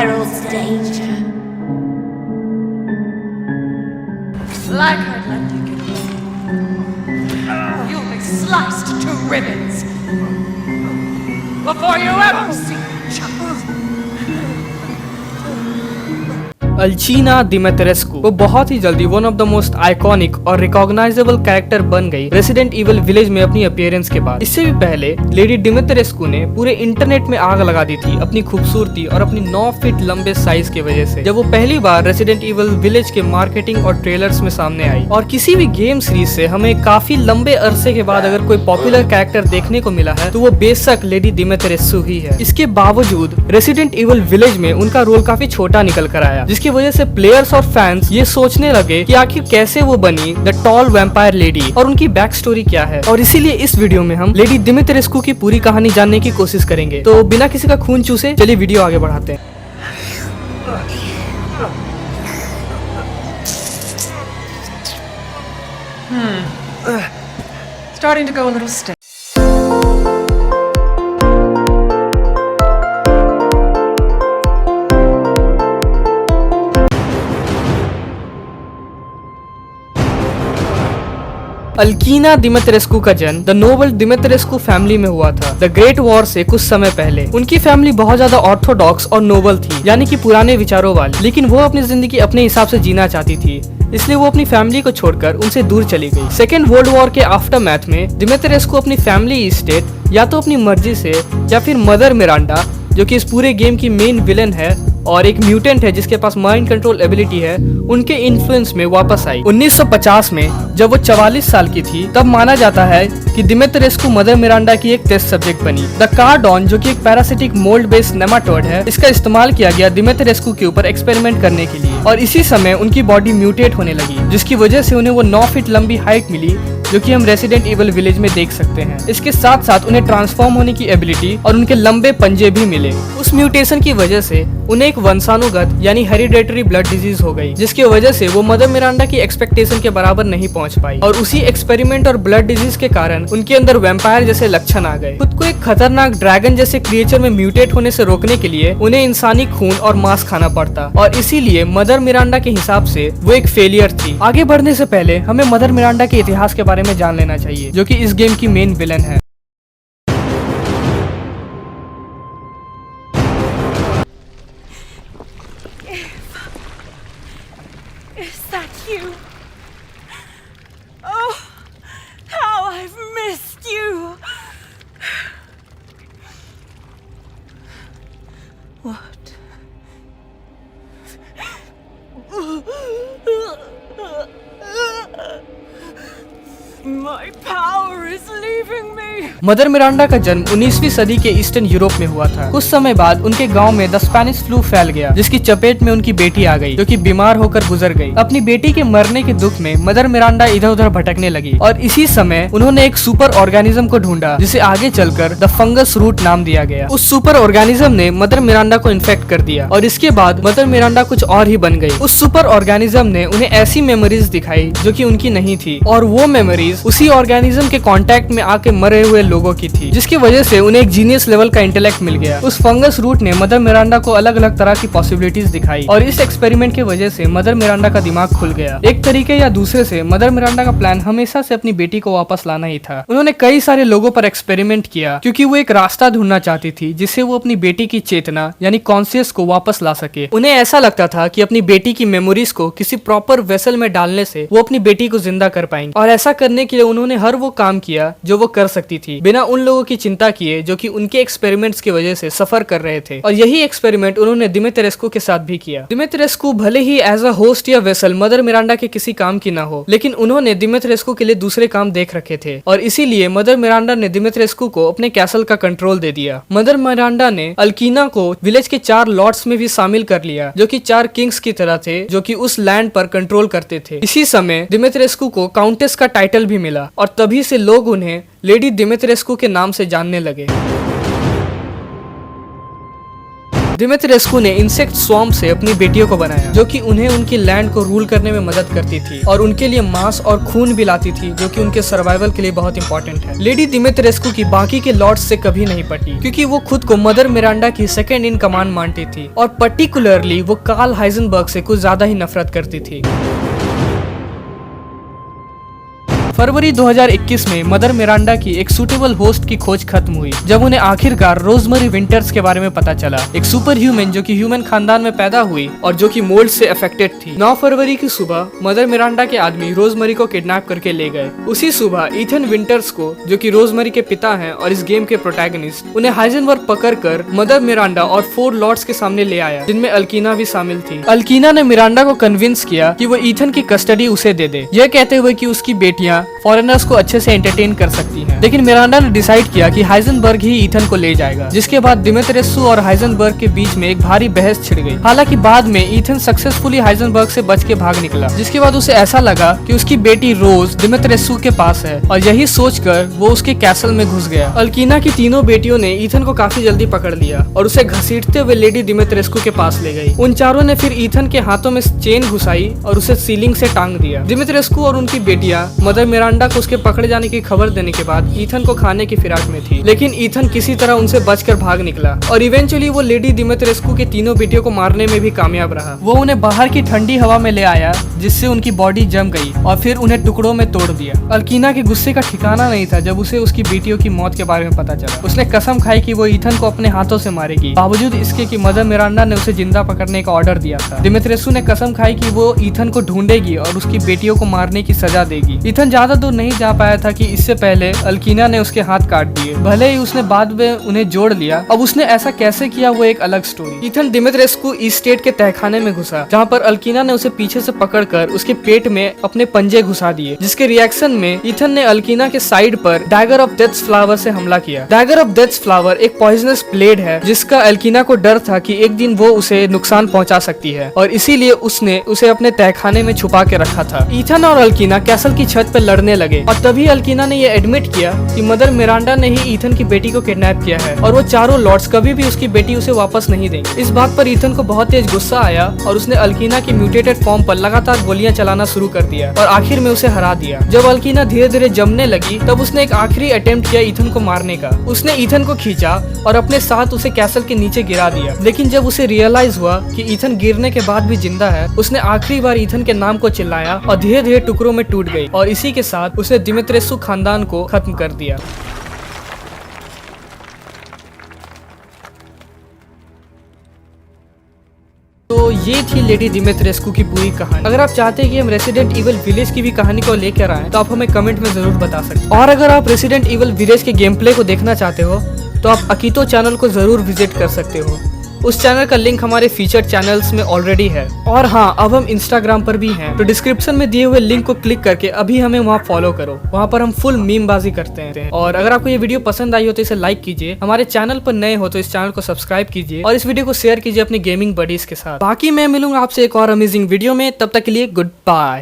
heralds danger. Like I'd let you get away. You'll be sliced to ribbons before you ever see justice. अल्चीना दिमित्रेस्कू वो बहुत ही जल्दी one of the most iconic और recognisable character बन गई resident evil village में अपनी appearance के बाद। इससे भी पहले लेडी दिमित्रेस्कू ने पूरे इंटरनेट में आग लगा दी थी अपनी खूबसूरती और अपनी 9 फीट लंबे साइज की वजह से, जब वो पहली बार रेसिडेंट इविल विलेज के मार्केटिंग और ट्रेलर्स में सामने आई। और किसी भी गेम सीरीज से हमें काफी लंबे अरसे के बाद अगर कोई पॉपुलर कैरेक्टर देखने को मिला है तो वो बेशक लेडी दिमित्रेस्कू ही है। इसके बावजूद रेसिडेंट इविल विलेज में उनका रोल काफी छोटा निकल कर आया, जिसकी वजह से प्लेयर्स और फैंस ये सोचने लगे कि आखिर कैसे वो बनी द टॉल वैम्पायर लेडी और उनकी बैक स्टोरी क्या है। और इसीलिए इस वीडियो में हम लेडी दिमित्रेस्कू की पूरी कहानी जानने की कोशिश करेंगे। तो बिना किसी का खून चूसे चलिए वीडियो आगे बढ़ाते हैं। Starting to go a little stiff. अल्कीना दिमित्रेस्कू का जन्म द नोबल दिमित्रेस्कू फैमिली में हुआ था। द ग्रेट वॉर से कुछ समय पहले उनकी फैमिली बहुत ज्यादा ऑर्थोडॉक्स और नोबल थी, यानी कि पुराने विचारों वाली, लेकिन वो अपनी जिंदगी अपने हिसाब से जीना चाहती थी, इसलिए वो अपनी फैमिली को छोड़कर उनसे दूर चली गई। सेकेंड वर्ल्ड वॉर के आफ्टर मैथ में दिमित्रेस्कू अपनी फैमिली स्टेट या तो अपनी मर्जी से या फिर मदर मिरांडा, जो कि इस पूरे गेम की मेन विलन है और एक म्यूटेंट है जिसके पास माइंड कंट्रोल एबिलिटी है, उनके इन्फ्लुएंस में वापस आई। 1950 में जब वो 44 साल की थी तब माना जाता है कि दिमित्रेस्कू मदर मिरांडा की एक टेस्ट सब्जेक्ट बनी। द कार्डॉन, जो कि एक पैरासिटिक मोल्ड बेस्ड नेमाटोड है, इसका इस्तेमाल किया गया दिमित्रेस्कू के ऊपर एक्सपेरिमेंट करने के लिए और इसी समय उनकी बॉडी म्यूटेट होने लगी, जिसकी वजह से उन्हें वो 9 फीट लंबी हाइट मिली, जो कि हम रेसिडेंट इविल विलेज में देख सकते हैं। इसके साथ साथ उन्हें ट्रांसफॉर्म होने की एबिलिटी और उनके लंबे पंजे भी मिले। उस म्यूटेशन की वजह से उन्हें एक वंशानुगत यानी हेरिडेटरी ब्लड डिजीज हो गई, जिसकी वजह से वो मदर मिरांडा की एक्सपेक्टेशन के बराबर नहीं पहुंच पाई और उसी एक्सपेरिमेंट और ब्लड डिजीज के कारण उनके अंदर वैम्पायर जैसे लक्षण आ गए। खुद को एक खतरनाक ड्रैगन जैसे क्रिएचर में म्यूटेट होने से रोकने के लिए उन्हें इंसानी खून और मांस खाना पड़ता और इसीलिए मदर मिरांडा के हिसाब से वो एक फेलियर थी। आगे बढ़ने से पहले हमें मदर मिरांडा के इतिहास के बारे में जान लेना चाहिए, जो कि इस गेम की मेन विलन है। Is that you? Oh, how I've missed you. What? My power is leaving me. Mother Miranda का जन्म 19वीं सदी के ईस्टर्न यूरोप में हुआ था। कुछ समय बाद उनके गांव में द स्पेनिश फ्लू फैल गया, जिसकी चपेट में उनकी बेटी आ गई, जो कि बीमार होकर गुजर गई। अपनी बेटी के मरने के दुख में मदर मिरांडा इधर उधर भटकने लगी और इसी समय उन्होंने एक सुपर ऑर्गेनिज्म को ढूंढा, जिसे आगे चलकर द फंगस रूट नाम दिया गया। उस सुपर ऑर्गेनिज्म ने मदर मिरांडा को इन्फेक्ट कर दिया और इसके बाद मदर मिरांडा कुछ और ही बन गई। उस सुपर ऑर्गेनिज्म ने उन्हें ऐसी मेमोरीज दिखाई जो कि उनकी नहीं थी और वो मेमोरीज उसी ऑर्गेनिज्म के कांटेक्ट में आके मरे हुए लोगों की थी, जिसकी वजह से उन्हें एक जीनियस लेवल का इंटेलेक्ट मिल गया। उस फंगस रूट ने मदर मिरांडा को अलग अलग तरह की पॉसिबिलिटीज दिखाई और इस एक्सपेरिमेंट की वजह से मदर मिरांडा का दिमाग खुल गया। एक तरीके या दूसरे से मदर मिरांडा का प्लान हमेशा से अपनी बेटी को वापस लाना ही था। उन्होंने कई सारे लोगों पर एक्सपेरिमेंट किया क्योंकि वो एक रास्ता ढूंढना चाहती थी जिससे वो अपनी बेटी की चेतना यानी कॉन्शियस को वापस ला सके। उन्हें ऐसा लगता था कि अपनी बेटी की मेमोरीज को किसी प्रॉपर वेसल में डालने से वो अपनी बेटी को जिंदा कर पाएंगे और ऐसा करने के लिए उन्होंने हर वो काम किया जो वो कर सकती थी, बिना उन लोगों की चिंता किए जो कि उनके एक्सपेरिमेंट्स की वजह से सफर कर रहे थे। और यही एक्सपेरिमेंट उन्होंने दिमित्रेस्कू के साथ भी किया। दिमित्रेस्कू भले ही एज अ होस्ट या वेसल मदर मिरांडा के किसी काम की ना हो, लेकिन उन्होंने दिमित्रेस्कू के लिए दूसरे काम देख रखे थे और इसीलिए मदर मिरांडा ने दिमित्रेस्कू को अपने कैसल का कंट्रोल दे दिया। मदर मिरांडा ने अल्कीना को विलेज के 4 लॉर्ड्स में भी शामिल कर लिया, जो कि 4 किंग्स की तरह थे जो कि उस लैंड पर कंट्रोल करते थे। इसी समय दिमित्रेस्कू को काउंटेस का टाइटल भी मिला और तभी से लोग उन्हें लेडी दिमित्रेस्कू के नाम से जानने लगे। दिमित्रेस्कू ने इंसेक्ट स्वॉर्म से अपनी बेटियों को बनाया, जो कि उन्हें उनकी लैंड को रूल करने में मदद करती थी और उनके लिए मांस और खून भी लाती थी, जो कि उनके सर्वाइवल के लिए बहुत इंपॉर्टेंट है। लेडी दिमित्रेस्कू की बाकी के लॉर्ड्स से कभी नहीं पटी, क्योंकि वो खुद को मदर मिरांडा की सेकेंड इन कमांड मानती थी और पर्टिकुलरली वो कार्ल हाइजेनबर्ग से कुछ ज्यादा ही नफरत करती थी। फरवरी 2021 में मदर मिरांडा की एक सूटेबल होस्ट की खोज खत्म हुई, जब उन्हें आखिरकार रोजमेरी विंटर्स के बारे में पता चला, एक सुपर ह्यूमन जो कि ह्यूमन खानदान में पैदा हुई और जो कि मोल्ड से अफेक्टेड थी। 9 फरवरी की सुबह मदर मिरांडा के आदमी रोजमेरी को किडनैप करके ले गए। उसी सुबह ईथन विंटर्स को, जो कि रोजमेरी के पिता हैं और इस गेम के प्रोटैगनिस्ट, उन्हें हाइजेनबर्ग पकड़कर मदर मिरांडा और 4 लॉर्ड्स के सामने ले आया, जिनमें अल्कीना भी शामिल थी। अल्कीना ने मिरांडा को कन्विंस किया कि वो ईथन की कस्टडी उसे दे दे, यह कहते हुए कि उसकी बेटियां फॉरेनर्स को अच्छे से एंटरटेन कर सकती हैं। लेकिन मिरांडा ने डिसाइड किया कि हाइजेनबर्ग ही ईथन को ले जाएगा, जिसके बाद दिमित्रेस्कू और हाइजेनबर्ग के बीच में एक भारी बहस छिड़ गई। हालांकि बाद में ईथन सक्सेसफुली हाइजेनबर्ग से बच के भाग निकला, जिसके बाद उसे ऐसा लगा कि उसकी बेटी रोज दिमित्रेस्कू के पास है और यही सोचकर वो उसके कैसल में घुस गया। अल्कीना की तीनों बेटियों ने ईथन को काफी जल्दी पकड़ लिया और उसे घसीटते हुए लेडी दिमित्रेस्कू के पास ले गई। उन चारों ने फिर ईथन के हाथों में चेन घुसाई और उसे सीलिंग से टांग दिया। दिमित्रेस्कू और उनकी बेटियां मदर मिरांडा को उसके पकड़े जाने की खबर देने के बाद ईथन को खाने की फिराक में थी, लेकिन ईथन किसी तरह उनसे बचकर भाग निकला और इवेंचुअली वो लेडी दिमित्रेस्कू की तीनों बेटियों को मारने में भी कामयाब रहा। वो उन्हें बाहर की ठंडी हवा में ले आया, जिससे उनकी बॉडी जम गई और फिर उन्हें टुकड़ों में तोड़ दिया। अल्कीना के गुस्से का ठिकाना नहीं था जब उसे उसकी बेटियों की मौत के बारे में पता चला। उसने कसम खाई कि वो ईथन को अपने हाथों से मारेगी, बावजूद इसके कि मदर मिरांडा ने उसे जिंदा पकड़ने का ऑर्डर दिया था। दिमित्रेस्कू ने कसम खाई कि वो ईथन को ढूंढेगी और उसकी बेटियों को मारने की सजा देगी। ईथन ज्यादा दूर नहीं जा पाया था कि इससे पहले अल्कीना ने उसके हाथ काट दिए। भले ही उसने बाद में उन्हें जोड़ लिया, अब उसने ऐसा कैसे किया वो एक अलग स्टोरी। ईथन दिमित्रेस्कू ईस्ट स्टेट के तहखाने में घुसा, जहाँ पर अल्कीना ने उसे पीछे से पकड़कर उसके पेट में अपने पंजे घुसा दिए, जिसके रिएक्शन में ईथन ने अल्कीना के साइड पर डैगर ऑफ डेथ्स फ्लावर से हमला किया। डैगर ऑफ डेथ्स फ्लावर एक पॉइजनस ब्लेड है, जिसका अल्कीना को डर था कि एक दिन वो उसे नुकसान पहुंचा सकती है और इसीलिए उसने उसे अपने तहखाने में छुपा के रखा था। ईथन और अल्कीना कैसल की छत पर लड़ने लगे और तभी अल्कीना ने यह एडमिट किया कि मदर मिरांडा ने ही ईथन की बेटी को किडनैप किया है और वो चारों लॉर्ड्स कभी भी उसकी बेटी उसे वापस नहीं देंगे। इस बात पर ईथन को बहुत तेज गुस्सा आया और उसने अल्कीना की म्यूटेटेड फॉर्म पर लगातार गोलियां चलाना शुरू कर दिया और आखिर में उसे हरा दिया। जब अल्कीना धीरे धीरे जमने लगी, तब उसने एक आखिरी अटेम्प्ट किया ईथन को मारने का। उसने ईथन को खींचा और अपने साथ उसे कैसल के नीचे गिरा दिया, लेकिन जब उसे रियलाइज हुआ कि ईथन गिरने के बाद भी जिंदा है, उसने आखिरी बार ईथन के नाम को चिल्लाया और धीरे धीरे टुकड़ों में टूट गई और इसी के साथ उसने दिमित्रेस्कू खानदान को खत्म कर दिया। तो ये थी लेडी दिमित्रेस्कू की पूरी कहानी। अगर आप चाहते हैं कि हम रेसिडेंट इविल विलेज की भी कहानी को लेकर आएं, तो आप हमें कमेंट में जरूर बता सकते हैं। और अगर आप रेसिडेंट इविल विलेज के गेम प्ले को देखना चाहते हो, तो आप अकीतो चैनल को जरूर विजिट कर सकते हो। उस चैनल का लिंक हमारे फीचर्ड चैनल्स में ऑलरेडी है। और हाँ, अब हम इंस्टाग्राम पर भी हैं, तो डिस्क्रिप्शन में दिए हुए लिंक को क्लिक करके अभी हमें वहाँ फॉलो करो। वहाँ पर हम फुल मीमबाजी करते हैं। और अगर आपको ये वीडियो पसंद आई हो तो इसे लाइक कीजिए, हमारे चैनल पर नए हो तो इस चैनल को सब्सक्राइब कीजिए और इस वीडियो को शेयर कीजिए अपने गेमिंग बडीज के साथ। बाकी मैं मिलूंगा आपसे एक और अमेजिंग वीडियो में, तब तक के लिए गुड बाय।